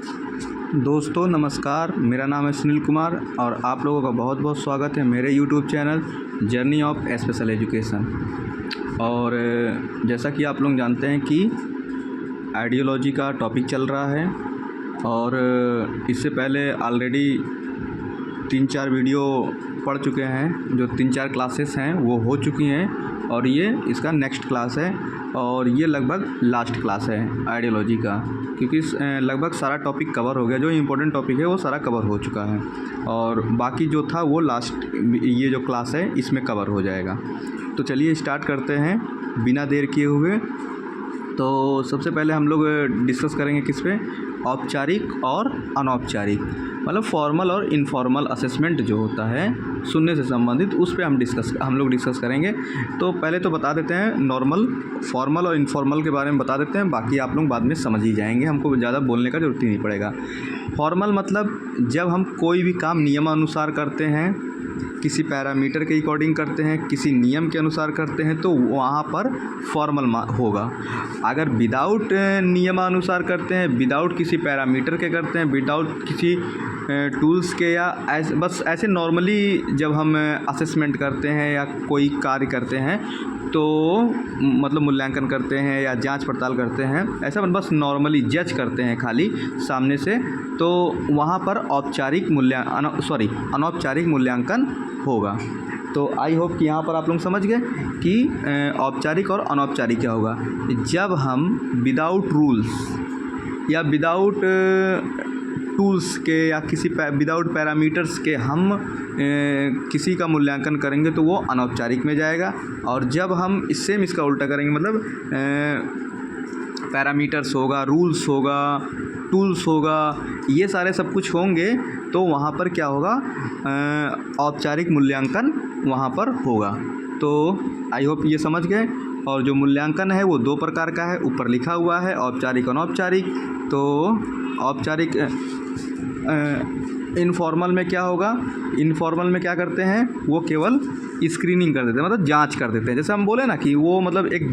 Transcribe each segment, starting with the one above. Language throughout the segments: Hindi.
दोस्तों नमस्कार, मेरा नाम है सुनील कुमार और आप लोगों का बहुत बहुत स्वागत है मेरे YouTube channel journey of special education. और जैसा कि आप लोग जानते हैं कि आइडियोलॉजी का टॉपिक चल रहा है और इससे पहले ऑलरेडी 3-4 वीडियो पढ़ चुके हैं। जो 3-4 क्लासेस हैं वो हो चुकी हैं और ये इसका नेक्स्ट क्लास है और ये लगभग लास्ट क्लास है आइडियोलॉजी का, क्योंकि लगभग सारा टॉपिक कवर हो गया। जो इम्पोर्टेंट टॉपिक है वो सारा कवर हो चुका है और बाकी जो था वो लास्ट ये जो क्लास है इसमें कवर हो जाएगा। तो चलिए स्टार्ट करते हैं बिना देर किए हुए। तो सबसे पहले हम लोग डिस्कस करेंगे किस पे, औपचारिक और अनौपचारिक, मतलब फॉर्मल और इनफॉर्मल असेसमेंट जो होता है सुनने से संबंधित, उस पे हम लोग डिस्कस करेंगे। तो पहले तो बता देते हैं नॉर्मल, फॉर्मल और इनफॉर्मल के बारे में बता देते हैं, बाकी आप लोग बाद में समझ ही जाएंगे, हमको ज़्यादा बोलने का ज़रूरत ही नहीं पड़ेगा। फॉर्मल मतलब जब हम कोई भी काम नियमानुसार करते हैं, किसी पैरामीटर के अकॉर्डिंग करते हैं, किसी नियम के अनुसार करते हैं, तो वहाँ पर फॉर्मल होगा। अगर विदाउट नियमानुसार करते हैं, विदाउट किसी पैरामीटर के करते हैं, विदाउट किसी टूल्स के, या बस ऐसे नॉर्मली जब हम असेसमेंट करते हैं या कोई कार्य करते हैं, तो मतलब मूल्यांकन करते हैं या जांच पड़ताल करते हैं, ऐसा बस नॉर्मली जज करते हैं खाली सामने से, तो वहाँ पर अनौपचारिक मूल्यांकन होगा। तो आई होप कि यहाँ पर आप लोग समझ गए कि औपचारिक और अनौपचारिक क्या होगा। जब हम विदाउट रूल्स या विदाउट टूल्स के या विदाउट पैरामीटर्स के हम किसी का मूल्यांकन करेंगे तो वो अनौपचारिक में जाएगा। और जब हम इसका उल्टा करेंगे, मतलब पैरामीटर्स होगा, रूल्स होगा, टूल्स होगा, ये सारे सब कुछ होंगे, तो वहाँ पर क्या होगा, औपचारिक मूल्यांकन वहाँ पर होगा। तो आई होप ये समझ गए। और जो मूल्यांकन है वो 2 प्रकार का है, ऊपर लिखा हुआ है, औपचारिक अनौपचारिक। तो औपचारिक इनफॉर्मल में क्या होगा, इनफॉर्मल में क्या करते हैं, वो केवल स्क्रीनिंग कर देते हैं, मतलब जांच कर देते हैं। जैसे हम बोले ना कि वो मतलब एक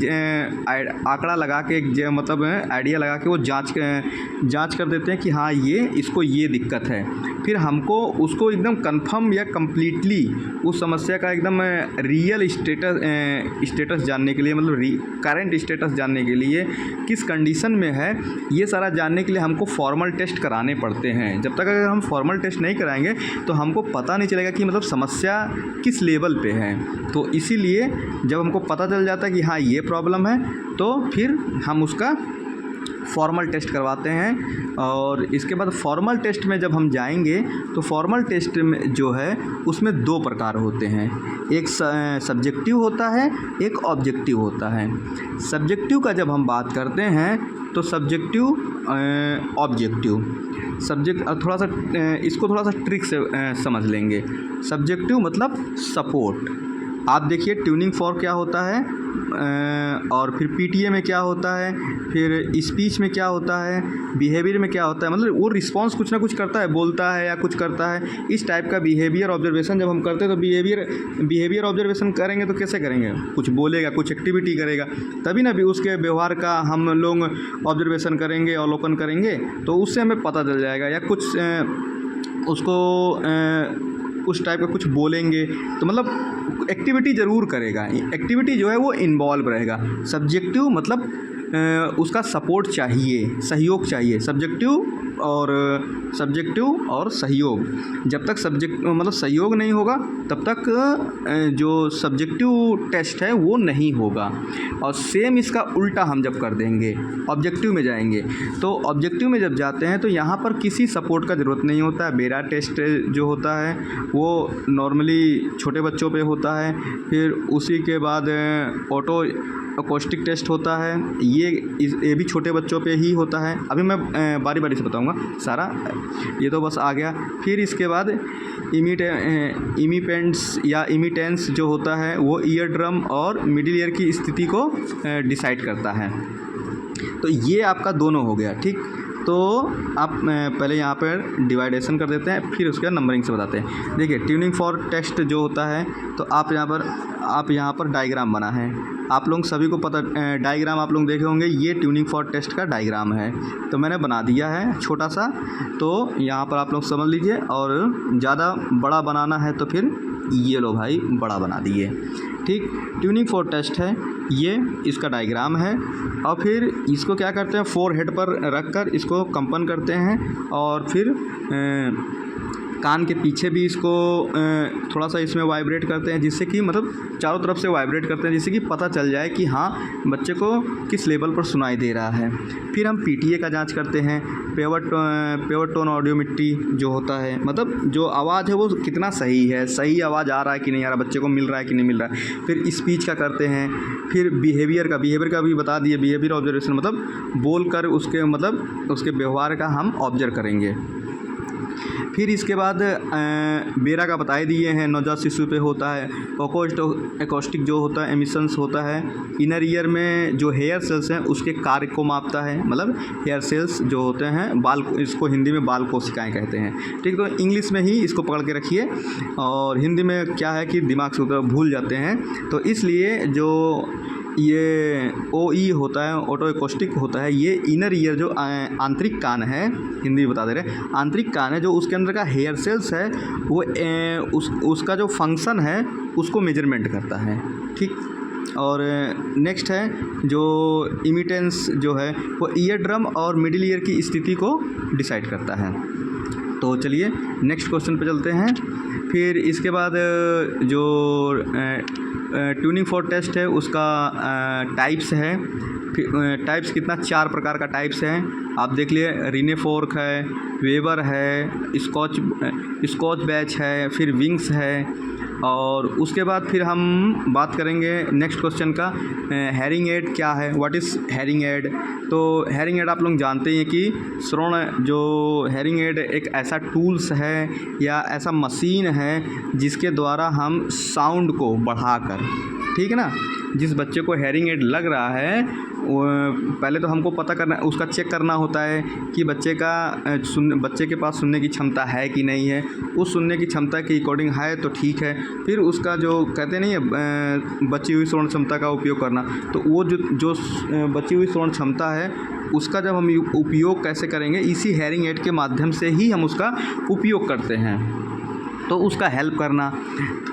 आंकड़ा लगा के, एक मतलब आइडिया लगा के वो जांच कर देते हैं कि हाँ इसको ये दिक्कत है। फिर हमको उसको एकदम कंफर्म या कम्प्लीटली उस समस्या का एकदम रियल स्टेटस जानने के लिए, मतलब करंट स्टेटस जानने के लिए, किस कंडीशन में है, ये सारा जानने के लिए हमको फॉर्मल टेस्ट कराने पड़ते हैं। जब तक अगर हम फॉर्मल टेस्ट नहीं कराएंगे तो हमको पता नहीं चलेगा कि मतलब समस्या किस लेवल पे है। तो इसीलिए जब हमको पता चल जाता है कि हाँ ये प्रॉब्लम है, तो फिर हम उसका फॉर्मल टेस्ट करवाते हैं। और इसके बाद फॉर्मल टेस्ट में जब हम जाएंगे तो फॉर्मल टेस्ट में जो है उसमें 2 प्रकार होते हैं, एक सब्जेक्टिव होता है, एक ऑब्जेक्टिव होता है। सब्जेक्टिव का जब हम बात करते हैं तो सब्जेक्टिव, ऑब्जेक्टिव, थोड़ा सा इसको थोड़ा सा ट्रिक से समझ लेंगे। सब्जेक्टिव मतलब सपोर्ट। आप देखिए ट्यूनिंग फॉर्क क्या होता है, और फिर पीटीए में क्या होता है, फिर स्पीच में क्या होता है, बिहेवियर में क्या होता है, मतलब वो रिस्पांस कुछ ना कुछ करता है, बोलता है या कुछ करता है। इस टाइप का बिहेवियर ऑब्जर्वेशन जब हम करते हैं, तो बिहेवियर ऑब्जर्वेशन करेंगे तो कैसे करेंगे, कुछ बोलेगा, कुछ एक्टिविटी करेगा, तभी ना भी उसके व्यवहार का हम लोग ऑब्जर्वेशन करेंगे, अवलोकन करेंगे, तो उससे हमें पता चल जाएगा। या कुछ उसको उस टाइप का कुछ बोलेंगे तो मतलब एक्टिविटी ज़रूर करेगा, एक्टिविटी जो है वो इन्वॉल्व रहेगा। सब्जेक्टिव मतलब उसका सपोर्ट चाहिए, सहयोग चाहिए। सब्जेक्टिव और सहयोग, जब तक मतलब सहयोग नहीं होगा तब तक जो सब्जेक्टिव टेस्ट है वो नहीं होगा। और सेम इसका उल्टा हम जब कर देंगे, ऑब्जेक्टिव में जाएंगे, तो ऑब्जेक्टिव में जब जाते हैं तो यहाँ पर किसी सपोर्ट का ज़रूरत नहीं होता है। बेरा टेस्ट जो होता है वो नॉर्मली छोटे बच्चों पे होता है, फिर उसी के बाद ऑटो अकोस्टिक टेस्ट होता है, ये भी छोटे बच्चों पे ही होता है। अभी मैं बारी बारी से बताऊंगा सारा, ये तो बस आ गया। फिर इसके बाद इमिटेंस जो होता है वो ईयर ड्रम और मिडिल ईयर की स्थिति को डिसाइड करता है। तो ये आपका दोनों हो गया, ठीक। तो आप पहले यहाँ पर डिवाइडेशन कर देते हैं, फिर उसके बाद नंबरिंग से बताते हैं। देखिए ट्यूनिंग फॉर टेस्ट जो होता है, तो आप यहाँ पर डायग्राम बना है, आप लोग सभी को पता, डायग्राम आप लोग देखे होंगे, ये ट्यूनिंग फॉर टेस्ट का डायग्राम है। तो मैंने बना दिया है छोटा सा, तो यहाँ पर आप लोग समझ लीजिए। और ज़्यादा बड़ा बनाना है तो फिर ये लो भाई बड़ा बना दिए। ठीक, ट्यूनिंग फॉर टेस्ट है ये, इसका डायग्राम है। और फिर इसको क्या करते हैं, फोर हेड पर रख कर इसको कंपन करते हैं, और फिर कान के पीछे भी इसको थोड़ा सा इसमें वाइब्रेट करते हैं, जिससे कि मतलब चारों तरफ से वाइब्रेट करते हैं, जिससे कि पता चल जाए कि हाँ बच्चे को किस लेवल पर सुनाई दे रहा है। फिर हम पीटीए का जांच करते हैं, पेवर टोन ऑडियोमेट्री जो होता है, मतलब जो आवाज़ है वो कितना सही है, सही आवाज़ आ रहा है कि नहीं आ रहा, बच्चे को मिल रहा है कि नहीं मिल रहा है। फिर स्पीच का करते हैं। फिर बिहेवियर का भी बता दिए, बिहेवियर ऑब्जर्वेशन मतलब बोल कर उसके मतलब उसके व्यवहार का हम ऑब्जर्व करेंगे। फिर इसके बाद बेरा का बताए दिए हैं, नवजात शिशु पे होता है। एकॉस्टिक जो होता है एमिशंस होता है। इनर ईयर में जो हेयर सेल्स हैं उसके कार्य को मापता है, मतलब हेयर सेल्स जो होते हैं बाल, इसको हिंदी में बाल कोशिकाएं कहते हैं। ठीक, तो इंग्लिश में ही इसको पकड़ के रखिए, और हिंदी में क्या है कि दिमाग से भूल जाते हैं, तो इसलिए जो ये OE होता है, ऑटो एकॉस्टिक होता है, ये इनर ईयर जो आंतरिक कान है, हिंदी बता दे रहे, आंतरिक कान है, जो उसके अंदर का हेयर सेल्स है वो उसका जो फंक्शन है उसको मेजरमेंट करता है। ठीक, और नेक्स्ट है जो इमिटेंस जो है वो ईयर ड्रम और मिडिल ईयर की स्थिति को डिसाइड करता है। तो चलिए नेक्स्ट क्वेश्चन पे चलते हैं। फिर इसके बाद जो ट्यूनिंग फॉर टेस्ट है उसका टाइप्स है। टाइप्स कितना, 4 प्रकार का टाइप्स है, आप देख लिए। रिने फोर्क है, वेबर है, स्कॉच बैच है, फिर विंग्स है। और उसके बाद फिर हम बात करेंगे नेक्स्ट क्वेश्चन का, हेयरिंग एड क्या है, व्हाट इज़ हेयरिंग एड। तो हेयरिंग एड आप लोग जानते हैं कि श्रवण जो हेयरिंग एड एक ऐसा टूल्स है या ऐसा मशीन है जिसके द्वारा हम साउंड को बढ़ाकर, ठीक है ना, जिस बच्चे को हेयरिंग एड लग रहा है वो पहले तो हमको पता करना, उसका चेक करना होता है कि बच्चे के पास सुनने की क्षमता है कि नहीं है। उस सुनने की क्षमता के अकॉर्डिंग है तो ठीक है, फिर उसका जो कहते नहीं है बची हुई श्रवण क्षमता का उपयोग करना, तो वो जो बची हुई श्रवण क्षमता है उसका जब हम उपयोग कैसे करेंगे, इसी हेयरिंग एड के माध्यम से ही हम उसका उपयोग करते हैं। तो उसका हेल्प करना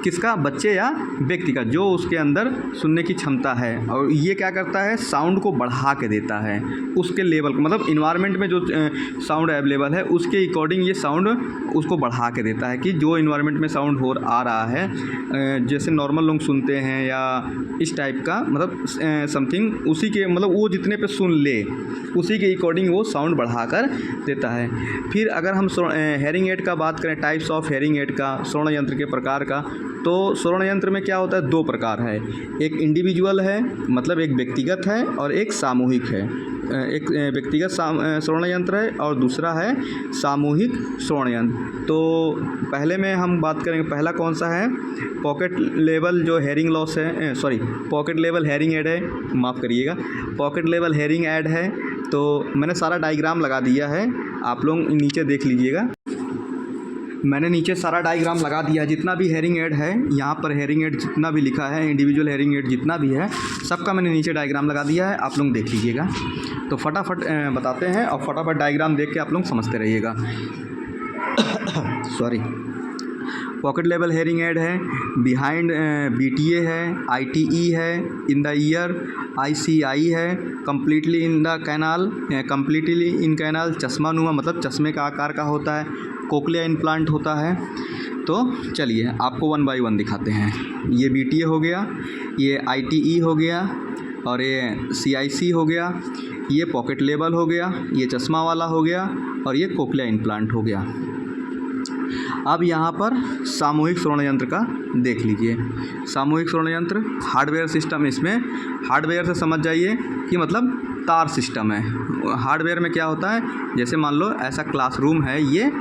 किसका, बच्चे या व्यक्ति का जो उसके अंदर सुनने की क्षमता है, और ये क्या करता है, साउंड को बढ़ा के देता है उसके लेवल को, मतलब इन्वायरमेंट में जो साउंड अवेलेबल है उसके अकॉर्डिंग ये साउंड उसको बढ़ा के देता है कि जो इन्वायरमेंट में साउंड आ रहा है, जैसे नॉर्मल लोग सुनते हैं या इस टाइप का, मतलब समथिंग उसी के, मतलब वो जितने पे सुन ले उसी के अकॉर्डिंग वो साउंड बढ़ा कर देता है। फिर अगर हम हेयरिंग एड का बात करें, टाइप्स ऑफ हेयरिंग एड का, श्रवण यंत्र के प्रकार का, तो श्रवण यंत्र में क्या होता है, 2 प्रकार है, एक इंडिविजुअल है मतलब एक व्यक्तिगत है, और एक सामूहिक है। एक व्यक्तिगत श्रवण यंत्र है और दूसरा है सामूहिक श्रवण यंत्र। तो पहले में हम बात करेंगे, पहला कौन सा है, पॉकेट लेवल जो हेयरिंग लॉस है, पॉकेट लेवल हेयरिंग एड है, माफ़ करिएगा, पॉकेट लेवल हेयरिंग एड है। तो मैंने सारा डायग्राम लगा दिया है, आप लोग नीचे देख लीजिएगा, मैंने नीचे सारा डायग्राम लगा दिया है, जितना भी हेयरिंग एड है यहाँ पर, हेयरिंग एड जितना भी लिखा है, इंडिविजुअल हेयरिंग एड जितना भी है सबका मैंने नीचे डायग्राम लगा दिया है, आप लोग देख लीजिएगा। तो फटाफट बताते हैं और फटाफट डायग्राम देख के आप लोग समझते रहिएगा। Sorry, pocket level hearing aid है, बिहाइंड BTA है, ITE है, इन द ईयर ICI है, completely in the canal, completely in canal चश्मा नुमा मतलब चश्मे का आकार का होता है, कोक्लिया इम्प्लांट होता है। तो चलिए आपको 1 बाय 1 दिखाते हैं। ये BTA हो गया, ये ITE हो गया, और ये CIC हो गया, ये पॉकेट लेवल हो गया, ये चश्मा वाला हो गया, और ये कोक्लिया इम्प्लांट हो गया। अब यहाँ पर सामूहिक श्रवण यंत्र का देख लीजिए। सामूहिक श्रवण यंत्र हार्डवेयर सिस्टम, इसमें हार्डवेयर से समझ जाइए कि मतलब तार सिस्टम है। हार्डवेयर में क्या होता है, जैसे मान लो ऐसा क्लासरूम है ये,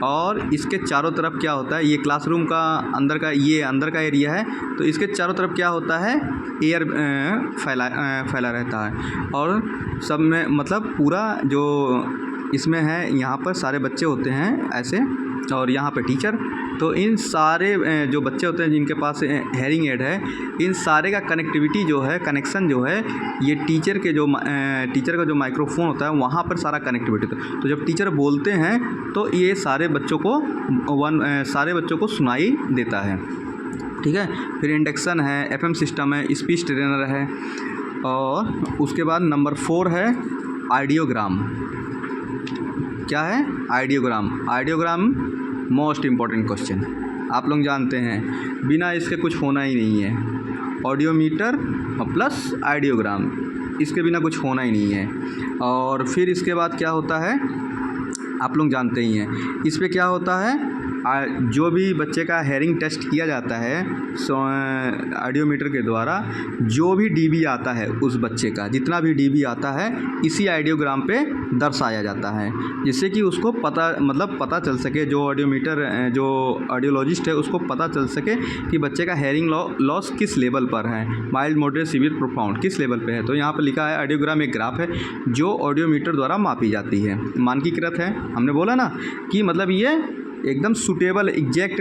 और इसके चारों तरफ क्या होता है, ये क्लासरूम का अंदर का, ये अंदर का एरिया है, तो इसके चारों तरफ क्या होता है, एयर फैला रहता है, और सब में मतलब पूरा जो इसमें है यहाँ पर सारे बच्चे होते हैं ऐसे, और यहाँ पे टीचर। तो इन सारे जो बच्चे होते हैं जिनके पास हेयरिंग एड है, इन सारे का कनेक्टिविटी जो है, कनेक्शन जो है, ये टीचर का जो माइक्रोफोन होता है वहाँ पर सारा कनेक्टिविटी होता है। तो जब टीचर बोलते हैं तो ये सारे बच्चों को सुनाई देता है। ठीक है। फिर इंडक्शन है, एफएम सिस्टम है, स्पीच ट्रेनर है, और उसके बाद नंबर 4 है आइडियोग्राम। क्या है? आइडियोग्राम मोस्ट इम्पॉर्टेंट क्वेश्चन, आप लोग जानते हैं, बिना इसके कुछ होना ही नहीं है। ऑडियोमीटर प्लस आइडियोग्राम, इसके बिना कुछ होना ही नहीं है। और फिर इसके बाद क्या होता है, आप लोग जानते ही हैं, इस पे क्या होता है, जो भी बच्चे का हेयरिंग टेस्ट किया जाता है ऑडियोमीटर के द्वारा, जो भी डीबी आता है उस बच्चे का, जितना भी डीबी आता है इसी आइडियोग्राम पे दर्शाया जाता है, जिससे कि उसको पता चल सके, जो ऑडियोलॉजिस्ट है उसको पता चल सके कि बच्चे का हेयरिंग लॉस किस लेवल पर है, माइल्ड, मॉडरेट, सीवियर, प्रोफाउंड किस लेवल पे है। तो यहाँ पर लिखा है आइडियोग्राम एक ग्राफ है जो ऑडियोमीटर द्वारा मापी जाती है, मानकीकृत है। हमने बोला ना कि मतलब ये एकदम सूटेबल एग्जैक्ट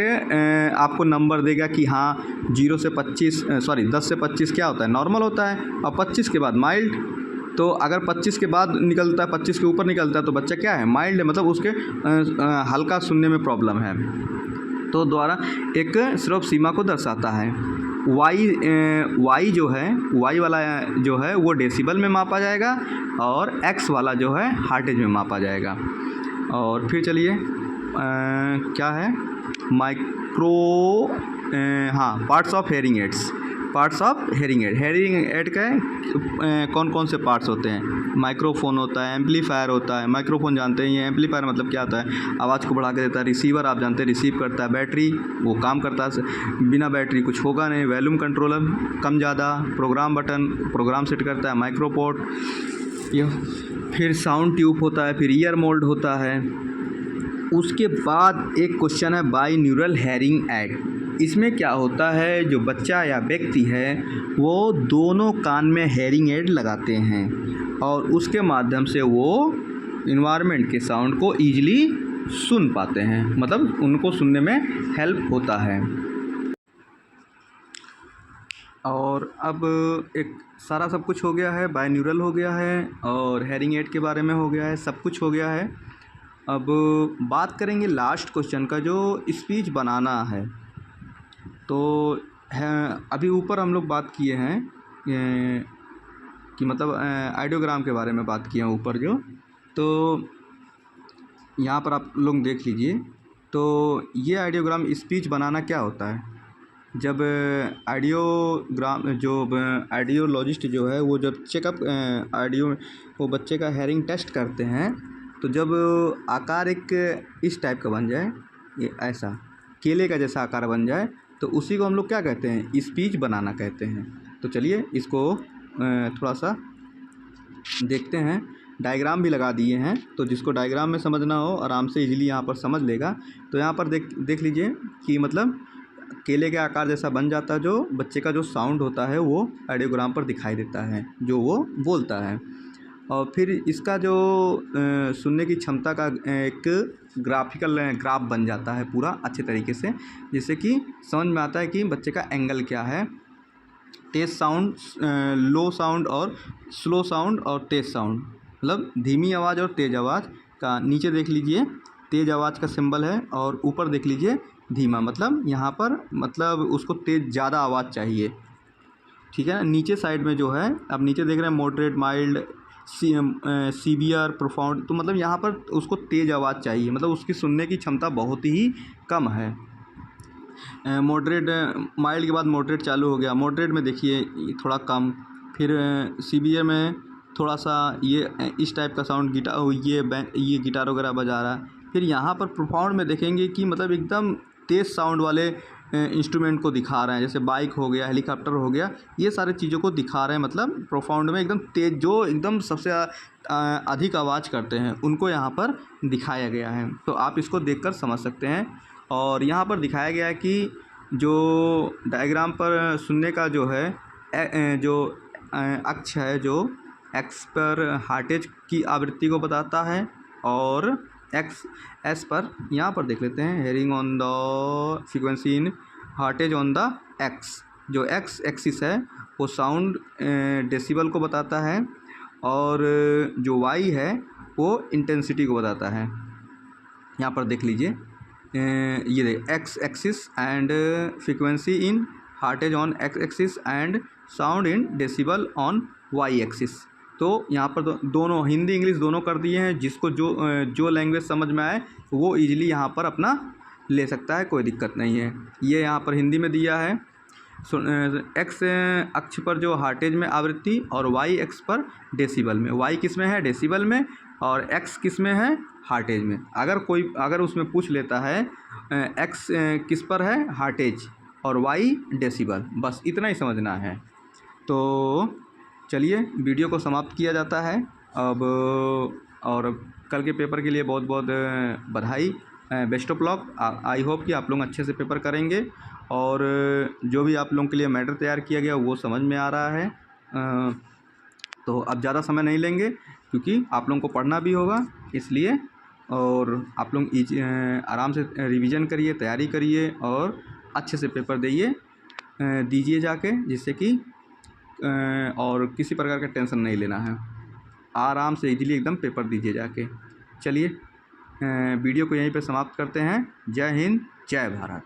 आपको नंबर देगा कि हाँ 10 से 25 क्या होता है, नॉर्मल होता है, और 25 के बाद माइल्ड। तो अगर 25 के बाद निकलता है, 25 के ऊपर निकलता है तो बच्चा क्या है, माइल्ड है, मतलब उसके हल्का सुनने में प्रॉब्लम है। तो द्वारा एक सिर्फ सीमा को दर्शाता है। वाई जो है, वाई वाला जो है वो डेसिबल में मापा जाएगा, और एक्स वाला जो है हार्टेज में मापा जाएगा। और फिर चलिए क्या है, parts of hearing ads. Hearing aid का कौन कौन से पार्ट्स होते हैं, माइक्रोफोन होता है, एम्पलीफायर होता है। माइक्रोफोन जानते हैं, ये एम्पलीफायर मतलब क्या होता है, आवाज़ को बढ़ा के देता है। रिसीवर आप जानते हैं, रिसीव करता है। बैटरी वो काम करता है, बिना बैटरी कुछ होगा नहीं। वॉल्यूम कंट्रोलर कम ज़्यादा। प्रोग्राम बटन प्रोग्राम सेट करता है। माइक्रोपोर्ट, ये फिर साउंड ट्यूब होता है, फिर ईयर मोल्ड होता है। उसके बाद एक क्वेश्चन है बाइन्यूरल हेयरिंग एड। इसमें क्या होता है, जो बच्चा या व्यक्ति है वो दोनों कान में हेयरिंग एड लगाते हैं, और उसके माध्यम से वो इन्वायरमेंट के साउंड को ईजिली सुन पाते हैं, मतलब उनको सुनने में हेल्प होता है। और अब एक सारा सब कुछ हो गया है, बाइन्यूरल हो गया है, और हेयरिंग एड के बारे में हो गया है, सब कुछ हो गया है। अब बात करेंगे लास्ट क्वेश्चन का, जो स्पीच बनाना है। तो अभी ऊपर हम लोग बात किए हैं कि मतलब आइडियोग्राम के बारे में बात किए हैं ऊपर जो। तो यहाँ पर आप लोग देख लीजिए, तो ये आइडियोग्राम स्पीच बनाना क्या होता है। जब आइडियोलॉजिस्ट जो है वो जब चेकअप वो बच्चे का हेयरिंग टेस्ट करते हैं, तो जब आकार एक इस टाइप का बन जाए, ये ऐसा केले का जैसा आकार बन जाए, तो उसी को हम लोग क्या कहते हैं, स्पीच बनाना कहते हैं। तो चलिए इसको थोड़ा सा देखते हैं। डायग्राम भी लगा दिए हैं, तो जिसको डायग्राम में समझना हो आराम से इजीली यहाँ पर समझ लेगा। तो यहाँ पर देख लीजिए कि मतलब केले के आकार जैसा बन जाता है, जो बच्चे का जो साउंड होता है वो आइडियोग्राम पर दिखाई देता है, जो वो बोलता है। और फिर इसका जो सुनने की क्षमता का एक ग्राफ बन जाता है पूरा अच्छे तरीके से, जिससे कि समझ में आता है कि बच्चे का एंगल क्या है, तेज़ साउंड, लो साउंड और स्लो साउंड, और तेज़ साउंड मतलब धीमी आवाज़ और तेज़ आवाज़ का। नीचे देख लीजिए तेज़ आवाज़ का सिंबल है, और ऊपर देख लीजिए धीमा, मतलब यहाँ पर मतलब उसको तेज़ ज़्यादा आवाज़ चाहिए। ठीक है। नीचे साइड में जो है, अब नीचे देख रहे हैं मॉडरेट, माइल्ड, सीवियर, प्रोफाउंड, तो मतलब यहाँ पर उसको तेज़ आवाज़ चाहिए, मतलब उसकी सुनने की क्षमता बहुत ही कम है। मॉडरेट, माइल्ड के बाद मॉडरेट चालू हो गया। मॉडरेट में देखिए थोड़ा कम, फिर सीवियर में थोड़ा सा ये इस टाइप का साउंड, ये गिटार वगैरह बजा रहा है। फिर यहाँ पर प्रोफाउंड में देखेंगे कि मतलब एकदम तेज़ साउंड वाले इंस्ट्रूमेंट को दिखा रहे हैं, जैसे बाइक हो गया, हेलीकॉप्टर हो गया, ये सारे चीज़ों को दिखा रहे हैं। मतलब प्रोफाउंड में एकदम तेज़, जो एकदम सबसे अधिक आवाज़ करते हैं, उनको यहाँ पर दिखाया गया है। तो आप इसको देखकर समझ सकते हैं। और यहाँ पर दिखाया गया है कि जो डायग्राम पर सुनने का जो है अक्ष है, जो एक्स पर हार्टेज की आवृत्ति को बताता है, और एक्स एस पर यहाँ पर देख लेते हैं, hearing on the frequency in hertz on the X. जो एक्स एक्सिस है वो साउंड डेसिबल को बताता है, और जो वाई है वो इंटेंसिटी को बताता है। यहाँ पर देख लीजिए, ये देख X axis and frequency in hertz on X axis and sound in decibel on Y axis. तो यहाँ पर दोनों हिंदी इंग्लिश दोनों कर दिए हैं, जिसको जो लैंग्वेज समझ में आए वो ईजिली यहाँ पर अपना ले सकता है, कोई दिक्कत नहीं है। ये यहाँ पर हिंदी में दिया है, एक्स अक्ष पर जो हार्टेज में आवृत्ति और वाई एक्स पर डेसिबल में। वाई किस में है? डेसिबल में, और एक्स किस में है? हार्टेज में। अगर उसमें पूछ लेता है एक्स किस पर है? हार्टेज, और वाई डेसिबल, बस इतना ही समझना है। तो चलिए वीडियो को समाप्त किया जाता है अब, और कल के पेपर के लिए बहुत बहुत बधाई, best of luck. I hope कि आप लोग अच्छे से पेपर करेंगे, और जो भी आप लोगों के लिए मैटर तैयार किया गया वो समझ में आ रहा है। तो अब ज़्यादा समय नहीं लेंगे, क्योंकि आप लोगों को पढ़ना भी होगा, इसलिए। और आप लोग आराम से रिवीजन करिए, तैयारी करिए, और अच्छे से पेपर दीजिए जाके, जिससे कि और किसी प्रकार का टेंशन नहीं लेना है। आराम से इजीली एकदम पेपर दीजिए जाके। चलिए वीडियो को यहीं पे समाप्त करते हैं। जय हिंद, जय भारत।